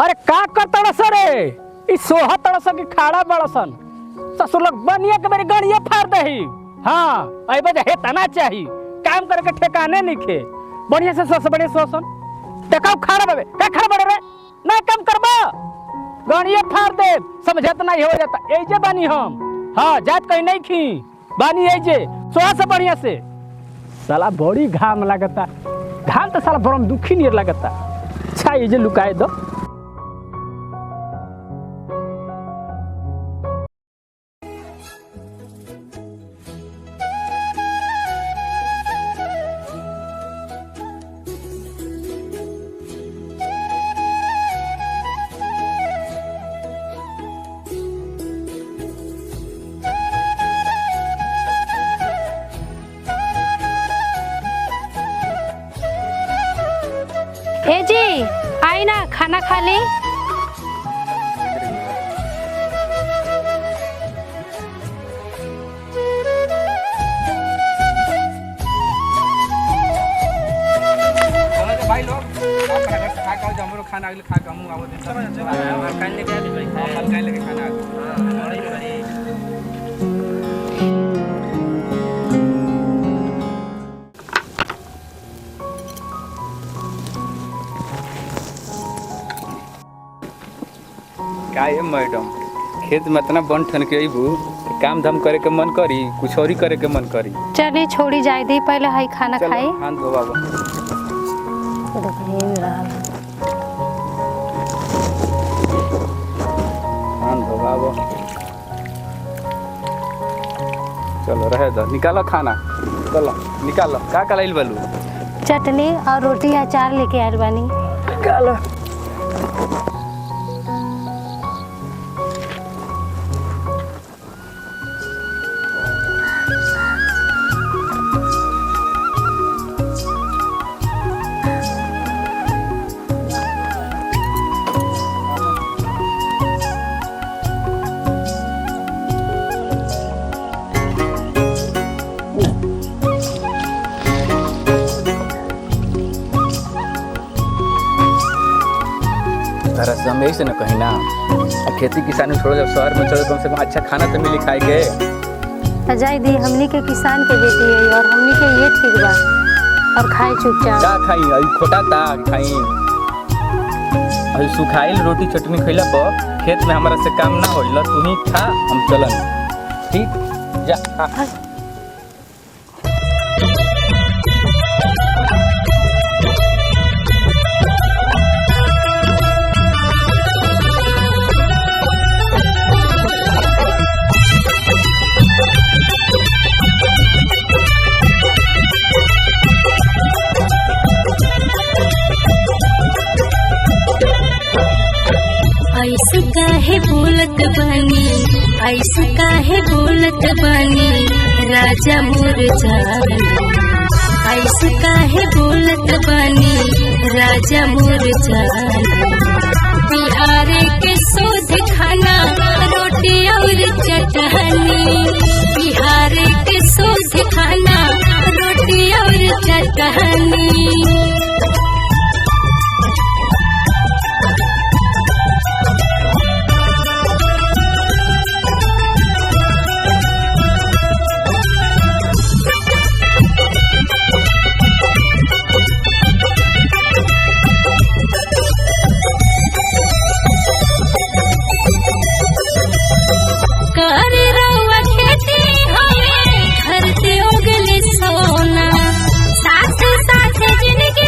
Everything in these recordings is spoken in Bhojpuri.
अरे का करता सरे ई सोहा तड़सन की खाड़ा बड़सन ससुर लोग बनिया के मेरी गड़िया फाड़ दही। हाँ आई बजे हे तना चाहिए काम करके ठेकाने नहीं खे बढ़िया से सोच बढ़िया सोचन देखो खाड़ा बाबे का खाड़ा बड़े रे ना काम करबा गड़िया फाड़ दे समझत नहीं हो जाता ऐजे बानी हम। हाँ जात कहीं नहीं खी बानी ऐजे सोहा से बढ़िया से साला बड़ी घाम लगता घाम तो साला बड़ा दुखी नहीं लगता। अच्छा ऐजे लुकाए दो ए जी आई ना खाना खा ली। भाई लोग खा का हमरो खाना अगले खा का मुंह आवत सब काल लेके आ भाई काल लेके खाना काय मैडम खेत में इतना बन ठन के अबू काम धाम करे के मन करी कुछ और ही करे के मन करी। चलिए छोड़ी जाए दी पहले हाई खाना खाई। हाथ धो बाबा हाथ धो बाबा चलो रहे दो निकालो खाना चलो निकालो का का लाइल बलू चटनी और रोटी अचार लेके आयल बानी। निकालो हम यही से न कहीं ना खेती किसानी छोड़ो जब शहर में चलो कम से कम अच्छा खाना तो मिली खाए के। अजय दी हमनी के किसान के बेटी है और हमनी के ये ठीक बा और खाए चुपचाप। का खाई अभी खोटा ता खाई अभी सुखाइल रोटी चटनी खइला पर खेत में हमारा से काम ना होइला तू ही खा हम चलन ठीक जा खा। ऐसे काहे बोलत बानी ऐसे काहे बोलत बानी राजा मोर जान। ऐसे काहे बोलत बानी राजा मोर जान। बिहार के शुद्ध खाना रोटी और चटनी बिहार के शुद्ध खाना रोटी और चटनी। सोना साथ साथ जिंदगी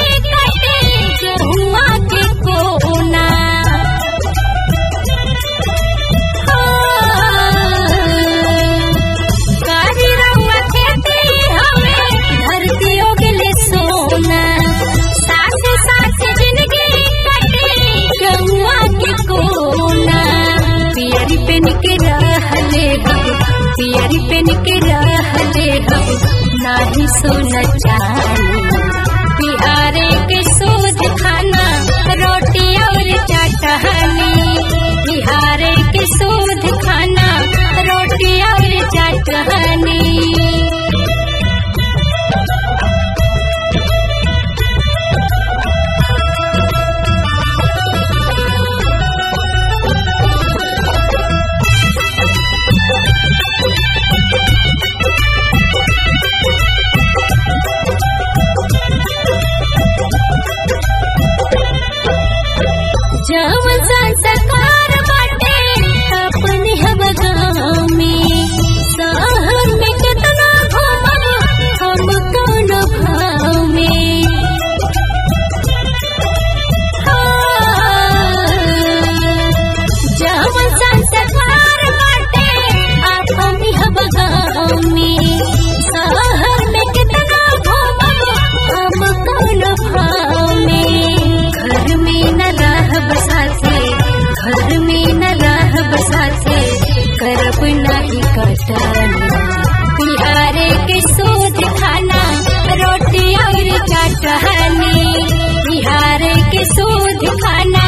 चटहनी बिहार के शुद्ध खाना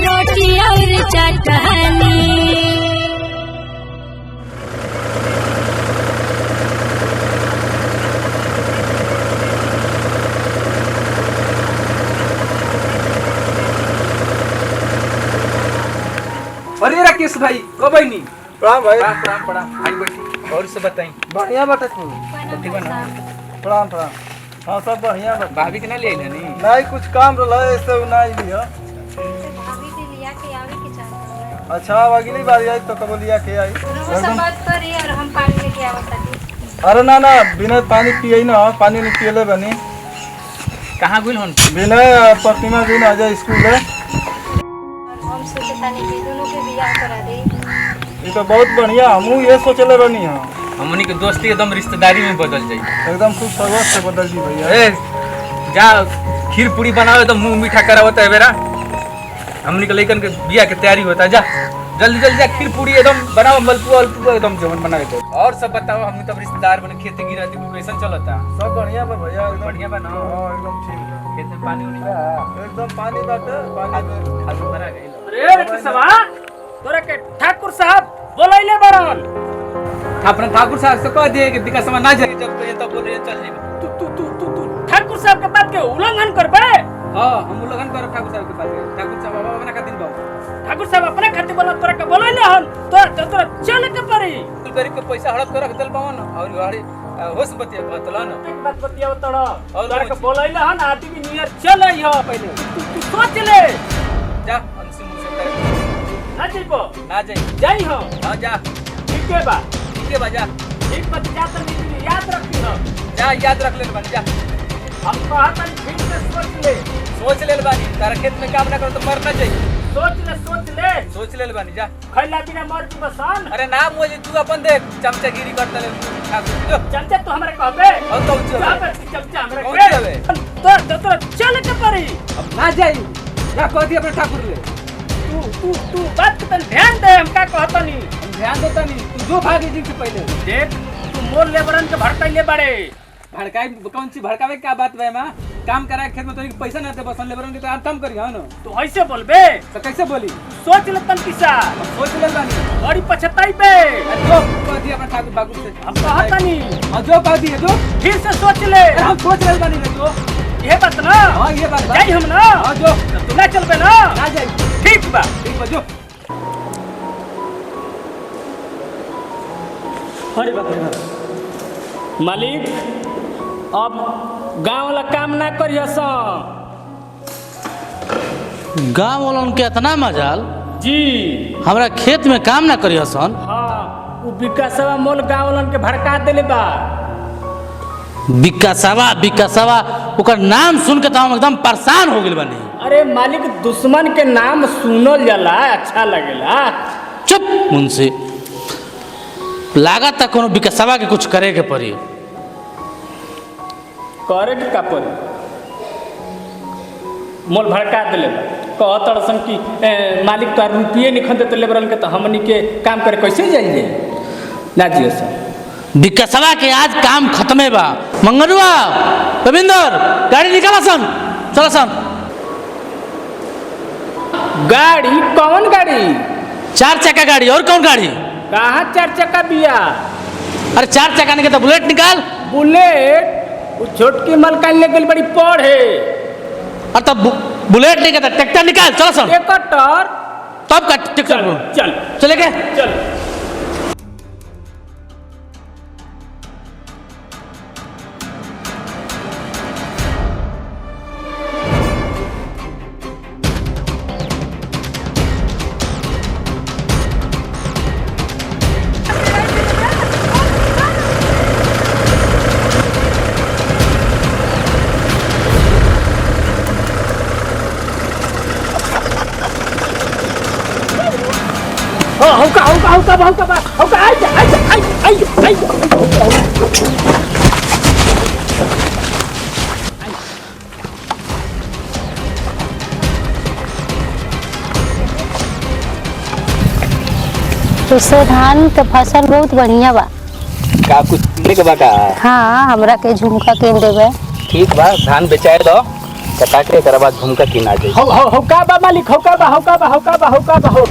रोटी और चटहनी। अरे राकेश भाई ओ बहनी प्रणाम भाई। प्रणाम प्रणाम आई बैठी और से बताई बढ़िया बाटे तू। ठीक बा ना प्रणाम प्रणाम। हाँ सब बढ़िया बाटे। भाभी के ना ले आइला नी नहीं कुछ काम रहला ऐसे नहीं लिया। भाभी के लिया के आवे के चाहते अच्छा अब अगली बार आई तो कब लिया के आई हैं सब बात करी और हम पानी लेके आवत तानी। अरे ना ना बिना पानी पिए ना पानी नहीं पियले बनी। कहां गइल हन बिना प्रतिमा दिन आ जाए स्कूल में। हम सोचे तानी कि दोनों के बियाह करा दे। ये तो बहुत बढ़िया हमहू ये सोचले रहनी हां। हमनी के दोस्ती एकदम रिश्तेदारी में बदल जाई एकदम खूब सर्वस से बदल दी भैया। ए जा खीर पूरी बनावे तो मुंह मीठा करावत है बेरा। हमनी के लइकन के बियाह के तैयारी होता जा जल्दी जल्दी जा खीर पूरी एकदम बनाओ मलपुआ अलपुआ एकदम जवन बनावे दो। और सब बताओ हमनी तो रिश्तेदार बने खेती गिरती कैसन चलता सब बढ़िया बा भैया एकदम बढ़िया बा ना हां एकदम ठीक बा। खेत में पानी उनी बा एकदम पानी बाटे पानी खाली भरा गइल। अरे रकेशवा तोरा के ठाकुर साहब बोलैले बड़न। अपने ठाकुर साहब से कह दिए कि विकास में ना जाए जब कहे तब बोल रहे चल जाए। तू ठाकुर साहब के बात के उल्लंघन करबे। हां हम उल्लंघन करब ठाकुर साहब के बात के। ठाकुर साहब बाबा अपना खातिर बाबू ठाकुर साहब अपने खातिर बोला तोरा के बोलैले हन तोरा चले के पड़ी। कुल गरीब के पैसा हड़प कर रख दल बावन और गाड़ी होश बतिया कहतला न एक बात बतियाओ तोरा और तोरा के कौन सी? बोलैले हन आदमी नियर चले हो पहले तू सोच ले। जा हमसे मुंह से करे ना जइबो ना जाए जाई हो हां जा ठीक है बा ठीक है बाजा एक बात जात नहीं याद रखी हो। जा याद रख ले बन जा हम कहत हन फिर से सोच ले बानी तारा खेत में काम ना करो तो मर ना जाई। सोच ले बानी जा खैला बिना मर की बसान। अरे ना मुझे तू अपन देख चमचागिरी करता ले ठाकुर जो चमचा तो हमरे कहबे और कौन सी क्या हवे? करती चमचा हमरे कौन के? सी हवे? तो चल के पड़ी। अब ना जाई जा कह दी अपने ठाकुर ले तू बात पे ध्यान दे हम का कहतनी। हम ध्यान देता नहीं तू जो भागे जी से पहले देख तू मोर लेबरन के भड़कैले बड़े। भड़काई कौन सी भड़कावे क्या बात बे मां काम कराए खेत में तो पैसा ना दे बसन लेबरन के तो काम करी हां न तू ऐसे बोलबे तो कैसे बोली सोच ले तन किसा सोच ले बानी बड़ी पछताई पे। जो कह दी अपने ठाकुर बाबू से हम कहतनी और जो कह दी है जो फिर से सोच ले। हम सोच ले बानी रे जो ये बात ना हां ये बात बा। जाई हम ना हां जो तू ना चलबे ना ना जाई ठीक बा। ठीक बा जो अरे बाप रे मालिक अब गांव वाला काम ना करियो सा। गाँव वालन के इतना मजाल जी हमरा खेत में काम ना करियो सन। हाँ वो विकासवा मोल गांव वालन के भड़का देले बा। विकासवा ओकर नाम सुन के तो हम एकदम परेशान हो गेल बानी। अरे मालिक दुश्मन के नाम सुनल जाला अच्छा लगेला। चुप मुंशी लागत तक कोनो विकासवा के कुछ करे के पड़ी। करे के का पड़ी मोल भड़का देले बा। कहत रसन कि मालिक तो रुपये निखन देते लेबरन के तो हमनी के काम करे कैसे जाइए ना जियो सर। विकासवा के आज काम खत्मे बा। मंगरुआ रविंदर गाड़ी निकाला सन चला सन। गाड़ी कौन गाड़ी? 4 चक्का गाड़ी और कौन गाड़ी? कहाँ 4 चक्का बिया? अरे 4 चक्का नहीं के तो बुलेट निकाल। बुलेट वो छोटकी मलकान ले गई बड़ी पढ़े। और तब बुलेट नहीं के तो ट्रैक्टर निकाल चला सन। ट्रैक्टर तब का ट्रैक्टर चल चले के चल। हौका आई उससे धान के फसल बहुत बढ़िया बा। का कुछ लेके बाका हाँ हमरा के झुमका किन देवे। ठीक बा धान बेचाए दो कटा के एकरा बाद घूम के किन आ जाई। हो का बा मालिक हो का बा हो।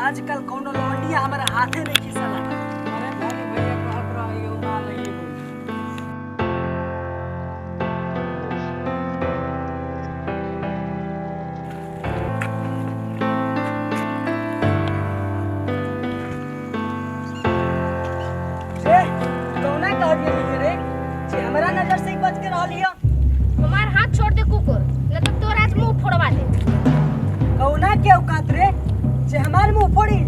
आजकल कोनो लौंडिया हमारे हाथे नहीं खिसला। अरे भाई भैया कहत रहियो माल नहीं रे कौना कह दिए रे जे हमरा नजर से बच के रहल हियो। हमार हाथ छोड़ दे कुकुर, न तो तोर आज मुंह फोड़वा दे। कौना के औकात रे जे हमार मुंह फोड़ी।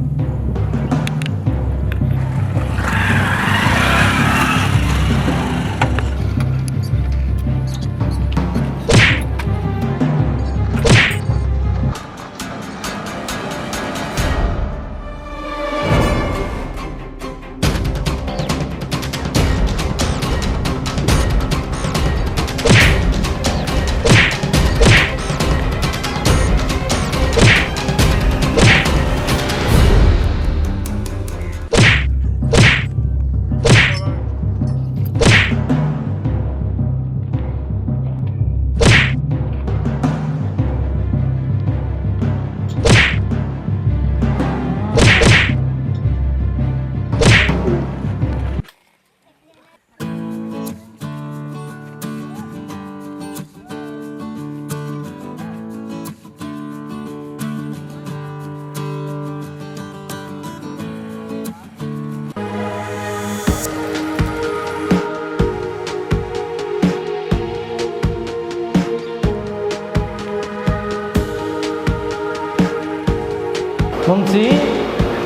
मुंशी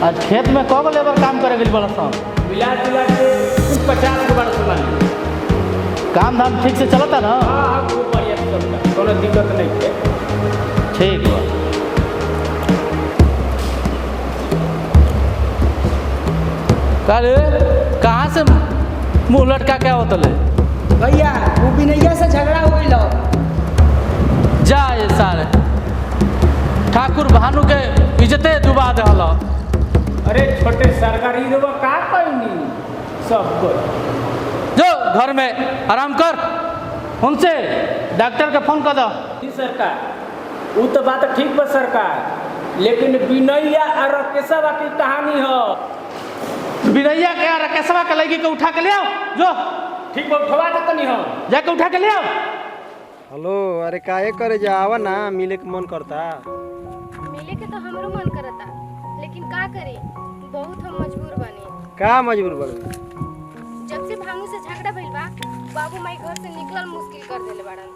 आज खेत में कब लेबर काम करे गई बड़ा सन? मिला जुला के 50 के बड़ा सामान। काम धाम ठीक से चलता ना? हाँ खूब बढ़िया से चलता, कोनो दिक्कत नहीं है। ठीक बा। काले कहाँ से मुंह लटका क्या होता ले? भैया वो बिनैया से झगड़ा हो गई लो। जा ये सारे ठाकुर भानु के इज्जते डुबा दे हलो। अरे छोटे सरकारी लोग का करनी सब कुछ। जो घर में आराम कर, उनसे डॉक्टर के फोन कर दो। जी सरकार, वो तो बात ठीक बा सरकार, लेकिन बिनैया और केशवा की कहानी हो। बिनैया के यार केशवा के लड़की के उठा के ले आओ। जो ठीक बा उठवा दे तनी हो, जाके उठा के ले आओ। हेलो, अरे काहे करे जावा ना, मिले के मन करता। मिले के तो हमरो मन करता, लेकिन का करे, बहुत हम मजबूर बने। का मजबूर बड़े? जब से भानु से झगड़ा भइल बा, बाबू माई घर से निकलल मुश्किल कर देले बाड़न।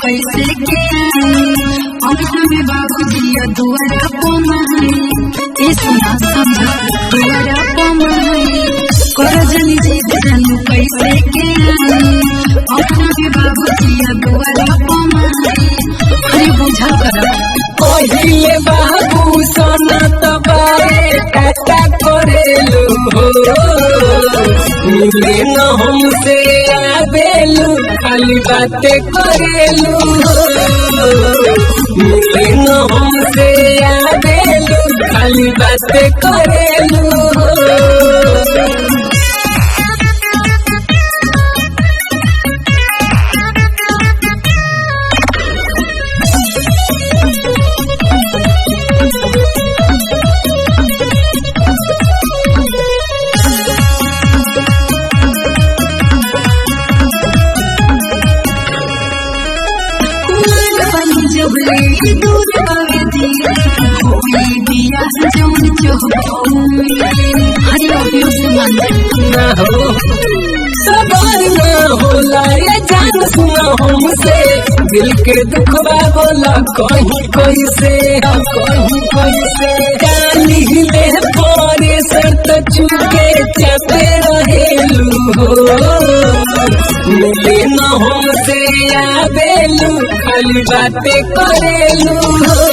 कैसे के हमें बाबूजी दुआरा पमाई इसना समझा दुआरा पमाई कर जनी जीवन कैसे के हमें बाबूजी दुआरा पमाई अरे बुझा कर कहिले बाबू सोना तबारे काटा करेलू मिले न हमसे आवेलू खाली बातें करेलू मिले न हमसे आवेलू खाली बातें करेलू। दूर बावे दिया कोई दिया जौन चोहूई हरि ओम से मन ना हो सबर ना होला ये जान सुना हमसे दिल के दुखवा बोला कहीं कोई से काली ले पारे सर तो चुके चपे रहेलू हो मिले न हमसे आवेलू खाली बातें करेलू हो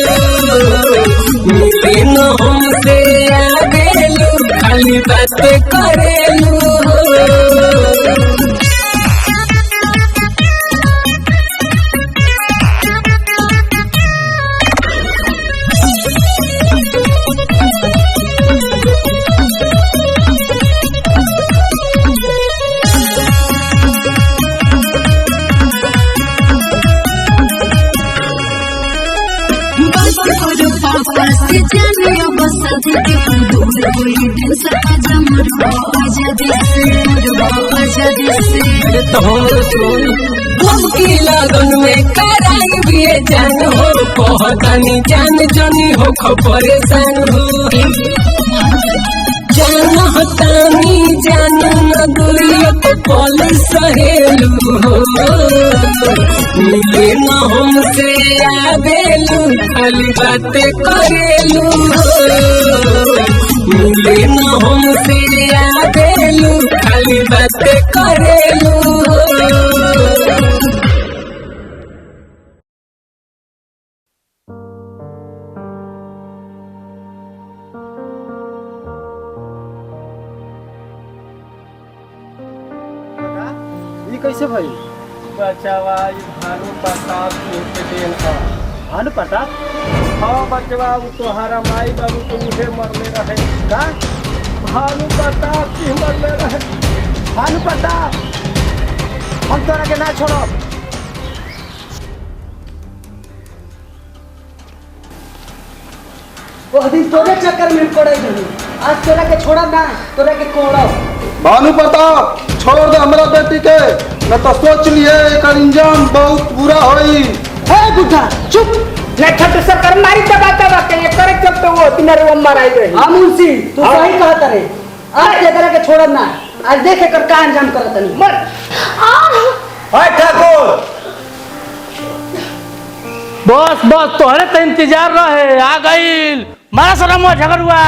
मिले न हमसे आवेलू खाली बातें करेलू हो लगन में कराई भी जान हो कहतानी जान जानी हो परेशान हो जान हतानी जान न दुरिया तो पल सहेलू हो मिले न हमसे आवेलू खाली बातें करेलू हो मिले न हमसे आवेलू खाली बातें करेलू हो कैसे भाई बचवा भानु प्रताप के देन का भानु प्रताप हाँ बचवा तोहरा माई बाबू तो मुझे मरले रहे का भानु प्रताप की मरले रहे भानु प्रताप हम तोरा के ना छोड़ो वो दिन तोरे चक्कर में पड़े नहीं आज तोरा के छोड़ा ना तोरा के कोड़ो भानु प्रताप छोड़ दे हमरा बेटी के न तो सोच लिए एक अंजाम बहुत बुरा होई ए बुढ़ा चुप नहीं छट से कर मारी दबाता बाके ये करे जब तो वो तिनरे वो मराई गई मुंशी तू सही कहता रे आज तेरा के छोड़ ना आज देखे कर का अंजाम करत नहीं मर ओए ठाकुर बस तोहरे तो इंतजार रहे आ गईल मारा सलाम झगड़ुआ